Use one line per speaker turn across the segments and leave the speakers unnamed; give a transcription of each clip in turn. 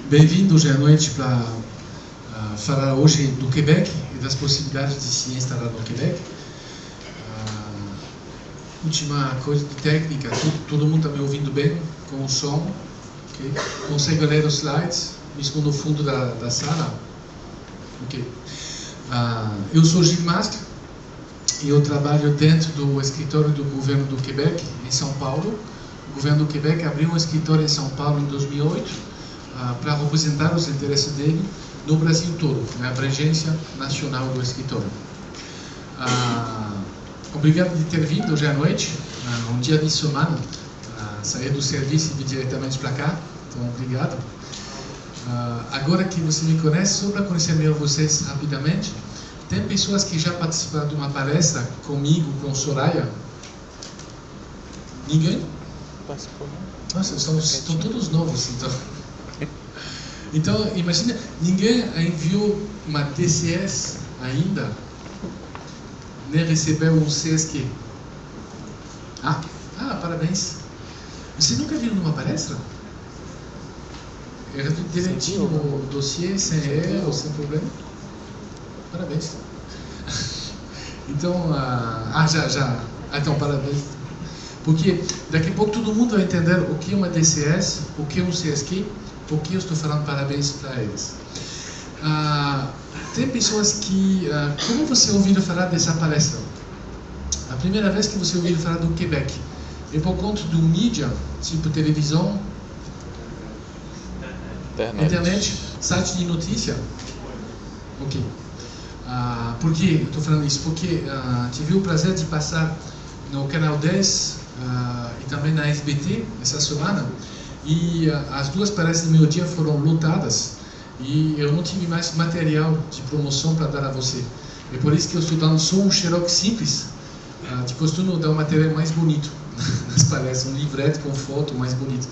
Bem-vindo hoje à noite para falar hoje do Quebec e das possibilidades de se instalar no Quebec. Última coisa de técnica, todo mundo está me ouvindo bem com o som? Okay. Consegue ler os slides, mesmo no fundo da sala? Okay. Eu sou Gilles Masque e eu trabalho dentro do escritório do governo do Quebec, em São Paulo. O governo do Quebec abriu um escritório em São Paulo em 2008 para representar os interesses dele no Brasil todo, na abrangência nacional do escritório. Obrigado de ter vindo hoje à noite, um dia de semana, sair do serviço e vir diretamente para cá, então obrigado. Agora que você me conhece, só para conhecer melhor vocês rapidamente, tem pessoas que já participaram de uma palestra comigo, com Soraya? Ninguém? Nossa, estão todos novos, então. Então, imagina, ninguém enviou uma DCS ainda, nem recebeu um CSQ. Parabéns. Você nunca viu numa palestra? Era tudo direitinho, o dossiê, sem erro, sem problema? Parabéns. Então, já. Então, parabéns. Porque daqui a pouco todo mundo vai entender o que é uma DCS, o que é um CSQ, por que eu estou falando parabéns para eles. Tem pessoas que... como você ouviu falar dessa palestra? A primeira vez que você ouviu falar do Quebec é por conta do mídia, tipo televisão, internet, site de notícia? Ok. Por que eu estou falando isso? Porque tive o prazer de passar no Canal 10 e também na SBT essa semana, e as duas palestras do meu dia foram lotadas e eu não tive mais material de promoção para dar a você. É por isso que eu estou dando só um xerox simples, de costume dar um material mais bonito nas palestras, um livreto com foto mais bonito.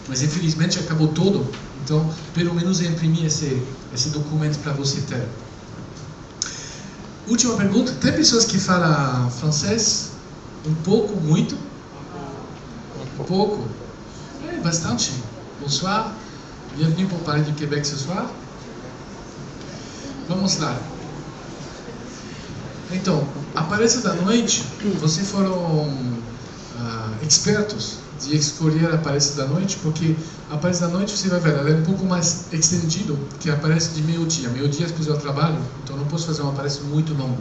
Mas infelizmente acabou todo, então pelo menos eu imprimi esse documento para você ter. Última pergunta, tem pessoas que falam francês? Um pouco, muito? Um pouco? Bastante. Bonsoir. Bienvenue pour parler du Québec ce soir. Vamos lá. Então, a palestra da noite, vocês foram expertos de escolher a palestra da noite, porque a palestra da noite, você vai ver, ela é um pouco mais extendido que a palestra de meio-dia. Meio-dia, depois eu trabalho, então não posso fazer uma palestra muito longa.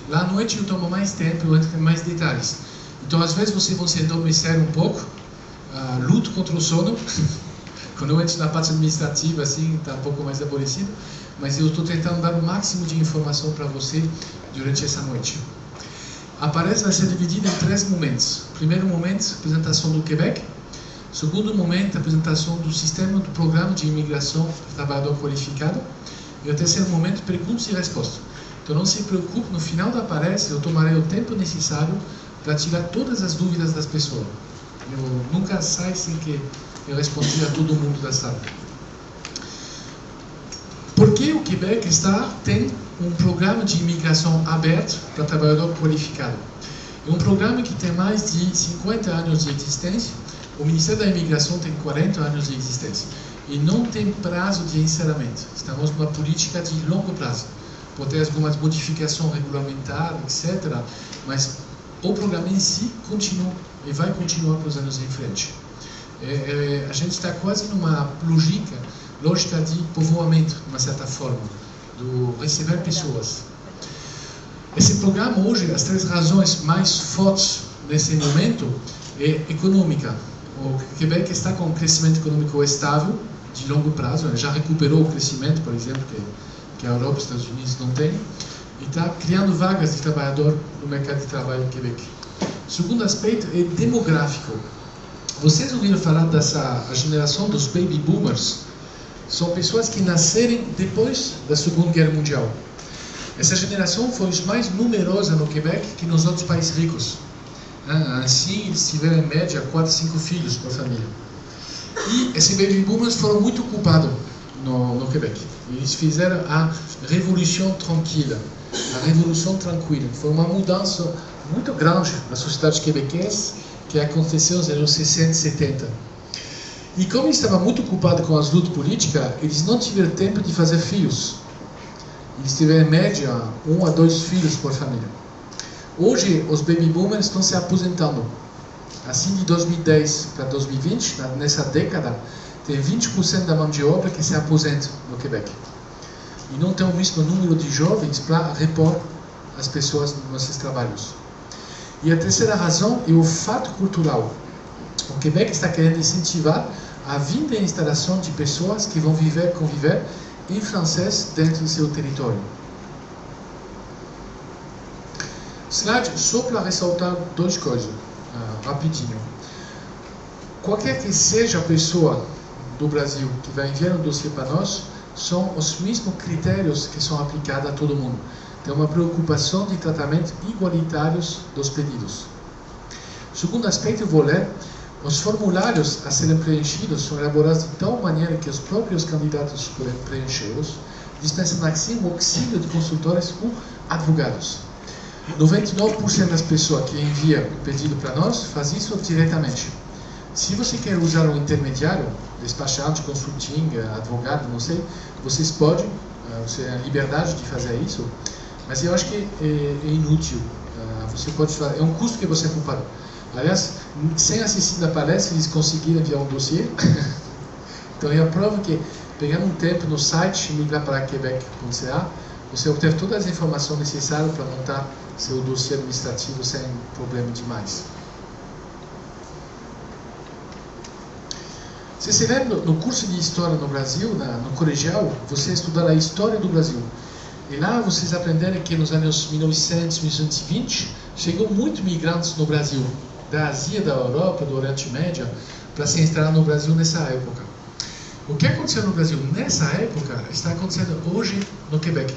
Lá à noite eu tomo mais tempo, eu entro em mais detalhes. Então, às vezes, vocês vão se adormecer um pouco, luto contra o sono. Quando eu entro na parte administrativa, assim, está um pouco mais aborrecido, mas eu estou tentando dar o máximo de informação para você durante essa noite. A palestra vai ser dividida em 3 momentos. Primeiro momento, apresentação do Quebec. Segundo momento, apresentação do sistema do programa de imigração para trabalhador qualificado. E o terceiro momento, perguntas e respostas. Então não se preocupe, no final da palestra eu tomarei o tempo necessário para tirar todas as dúvidas das pessoas. Eu nunca saio sem que eu responda a todo mundo da sala. Por que o Quebec tem um programa de imigração aberto para trabalhador qualificado? É um programa que tem mais de 50 anos de existência. O Ministério da Imigração tem 40 anos de existência. E não tem prazo de encerramento. Estamos numa política de longo prazo. Pode ter algumas modificações regulamentares, etc. Mas o programa em si continua e vai continuar para os anos em frente. A gente está quase numa lógica de povoamento, de uma certa forma, do receber pessoas. Esse programa hoje, as 3 razões mais fortes nesse momento é econômica. O Quebec está com um crescimento econômico estável, de longo prazo, já recuperou o crescimento, por exemplo, que a Europa e os Estados Unidos não têm, e está criando vagas de trabalhador no mercado de trabalho no Quebec. O segundo aspecto é demográfico. Vocês ouviram falar dessa geração dos baby boomers? São pessoas que nasceram depois da Segunda Guerra Mundial. Essa geração foi a mais numerosa no Quebec que nos outros países ricos. Assim, eles tiveram em média 4, 5 filhos por família. E esses baby boomers foram muito ocupados no Quebec. Eles fizeram a Revolução Tranquila. A Revolução Tranquila. Foi uma mudança muito grande na sociedade quebequense que aconteceu nos anos 60 e 70. E como eles estavam muito ocupados com as lutas políticas, eles não tiveram tempo de fazer filhos. Eles tiveram, em média, 1 a 2 filhos por família. Hoje, os baby boomers estão se aposentando. Assim, de 2010 para 2020, nessa década, tem 20% da mão de obra que se aposenta no Quebec. E não tem o mesmo número de jovens para repor as pessoas nesses trabalhos. E a terceira razão é o fato cultural. O Quebec está querendo incentivar a vinda e instalação de pessoas que vão conviver em francês dentro do seu território. Slide só para ressaltar 2 coisas, rapidinho. Qualquer que seja a pessoa do Brasil que vai enviar um dossiê para nós, são os mesmos critérios que são aplicados a todo mundo. Tem uma preocupação de tratamento igualitários dos pedidos. Segundo aspecto, eu vou ler. Os formulários a serem preenchidos são elaborados de tal maneira que os próprios candidatos podem preenchê-los, dispensando assim o auxílio de consultores ou advogados. 99% das pessoas que enviam o pedido para nós faz isso diretamente. Se você quer usar um intermediário, despachante, consulting, advogado, não sei, vocês podem, você tem a liberdade de fazer isso, mas eu acho que é inútil. Você pode fazer, é um custo que você culpa. Aliás, sem assistir da palestra, eles conseguiram enviar um dossiê. Então, é a prova que, pegando um tempo no site, migrar para quebec.ca, você obteve todas as informações necessárias para montar seu dossiê administrativo sem problema demais. Você se lembra, no curso de História no Brasil, no colegial, você estudou a História do Brasil. E lá vocês aprenderam que nos anos 1900, 1920, chegou muitos migrantes no Brasil, da Ásia, da Europa, do Oriente Médio, para se instalar no Brasil nessa época. O que aconteceu no Brasil nessa época está acontecendo hoje no Quebec.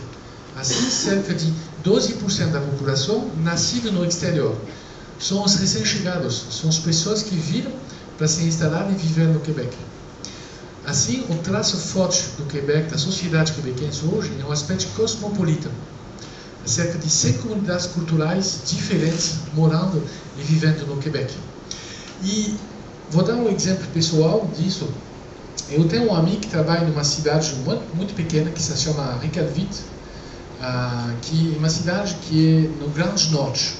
Assim, cerca de 12% da população nascida no exterior. São os recém-chegados, são as pessoas que viram para se instalar e viver no Quebec. Assim, o traço forte do Quebec, da sociedade quebequense hoje, é um aspecto cosmopolita. Há cerca de 100 comunidades culturais diferentes morando e vivendo no Quebec. E vou dar um exemplo pessoal disso. Eu tenho um amigo que trabalha numa cidade muito pequena que se chama Ricardville, que é uma cidade que é no Grande Norte.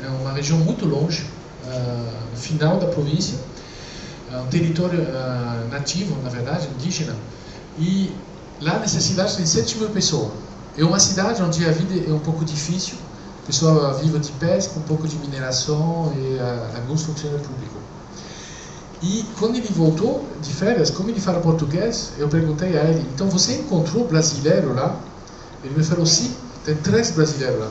É uma região muito longe, no final da província, um território nativo, na verdade, indígena. E lá nessa cidade tem 7 mil pessoas. É uma cidade onde a vida é um pouco difícil. O pessoal vive de pesca, um pouco de mineração e alguns funcionários públicos. E quando ele voltou de férias, como ele fala português, eu perguntei a ele, então você encontrou brasileiro lá? Ele me falou, sim, tem 3 brasileiros lá.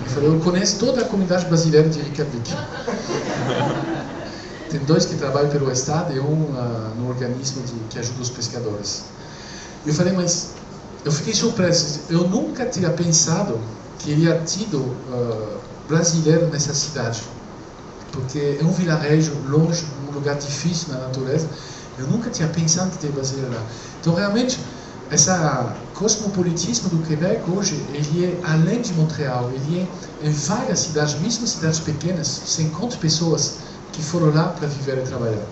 Ele falou, eu conheço toda a comunidade brasileira de Reykjavik. Tem 2 que trabalham pelo Estado e um no organismo que ajuda os pescadores. Eu falei, mas eu fiquei surpreso. Eu nunca tinha pensado que iria tido brasileiro nessa cidade. Porque é um vilarejo longe, um lugar difícil na natureza. Eu nunca tinha pensado que teria brasileiro lá. Então, realmente, esse cosmopolitismo do Quebec hoje, ele é além de Montreal, ele é em várias cidades, mesmo cidades pequenas, 50 pessoas que foram lá para viver e trabalhar.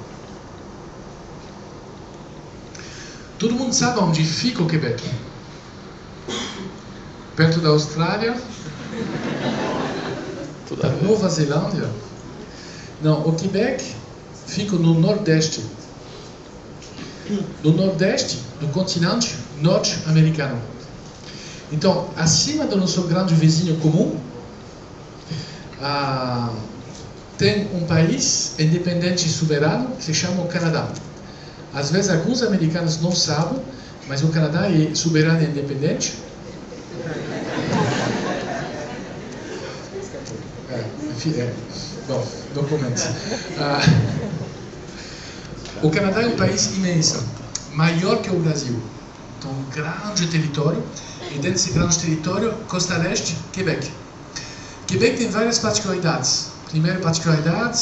Todo mundo sabe onde fica o Quebec? Perto da Austrália? Da Nova Zelândia? Não, o Quebec fica no Nordeste. No Nordeste do continente norte-americano. Então, acima do nosso grande vizinho comum, tem um país independente e soberano que se chama o Canadá. Às vezes, alguns americanos não sabem, mas o Canadá é soberano e independente. Bom, documentos. O Canadá é um país imenso, maior que o Brasil. Então, um grande território, e dentro desse grande território, costa leste, Quebec. Quebec tem várias particularidades. Primeira particularidade,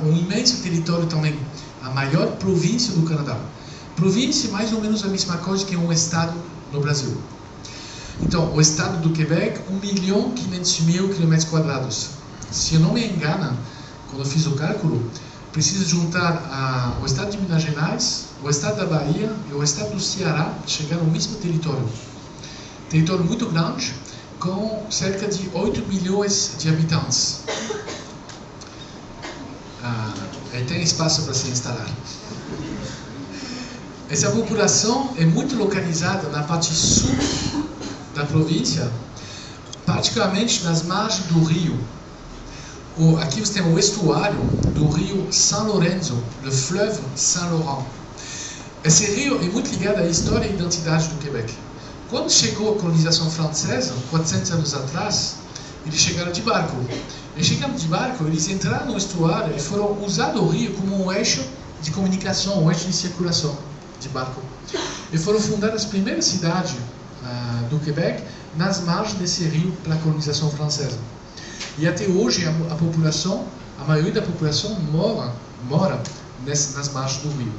um imenso território também, a maior província do Canadá. Província, mais ou menos a mesma coisa que um estado no Brasil. Então, o estado do Quebec, 1.500.000 km². Se eu não me engano, quando eu fiz o cálculo, precisa juntar o estado de Minas Gerais, o estado da Bahia e o estado do Ceará, chegar no mesmo território. Território muito grande, com cerca de 8 milhões de habitantes. E tem espaço para se instalar. Essa população é muito localizada na parte sul da província, particularmente nas margens do rio. Aqui você tem o estuário do rio São Lourenço, le fleuve Saint-Laurent. Esse rio é muito ligado à história e identidade do Quebec. Quando chegou a colonização francesa, 400 anos atrás, eles chegaram de barco. E chegando de barco, eles entraram no estuário e foram usar o rio como um eixo de comunicação, um eixo de circulação de barco. E foram fundadas as primeiras cidades do Quebec nas margens desse rio pela colonização francesa. E até hoje a população, a maioria da população mora nas margens do rio.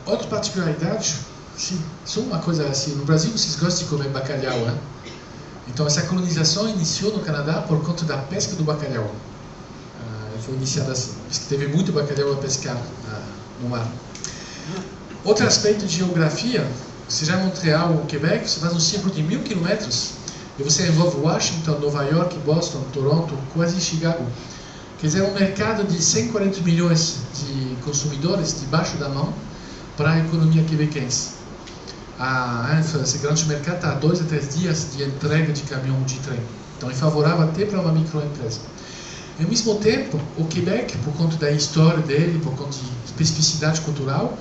Outra particularidade, só uma coisa assim, no Brasil vocês gostam de comer bacalhau, né? Então essa colonização iniciou no Canadá por conta da pesca do bacalhau. Foi iniciada assim, porque teve muito bacalhau a pescar no mar. Outro aspecto de geografia, seja Montreal ou Quebec, você faz um círculo de 1000 quilômetros e você envolve Washington, Nova York, Boston, Toronto, quase Chicago. Quer dizer, um mercado de 140 milhões de consumidores debaixo da mão para a economia quebequense. Esse grande mercado está a 2 a 3 dias de entrega de caminhão de trem. Então é favorável até para uma microempresa. Ao mesmo tempo, o Quebec, por conta da história dele, por conta de especificidade cultural,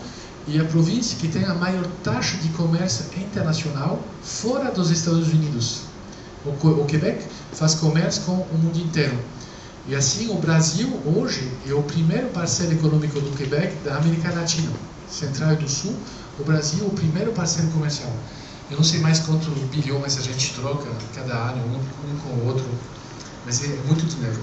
é a província que tem a maior taxa de comércio internacional fora dos Estados Unidos. O Quebec faz comércio com o mundo inteiro. E assim, o Brasil, hoje, é o primeiro parceiro econômico do Quebec da América Latina, Central e do Sul. O Brasil é o primeiro parceiro comercial. Eu não sei mais quantos bilhões a gente troca cada ano, um com o outro, mas é muito dinheiro.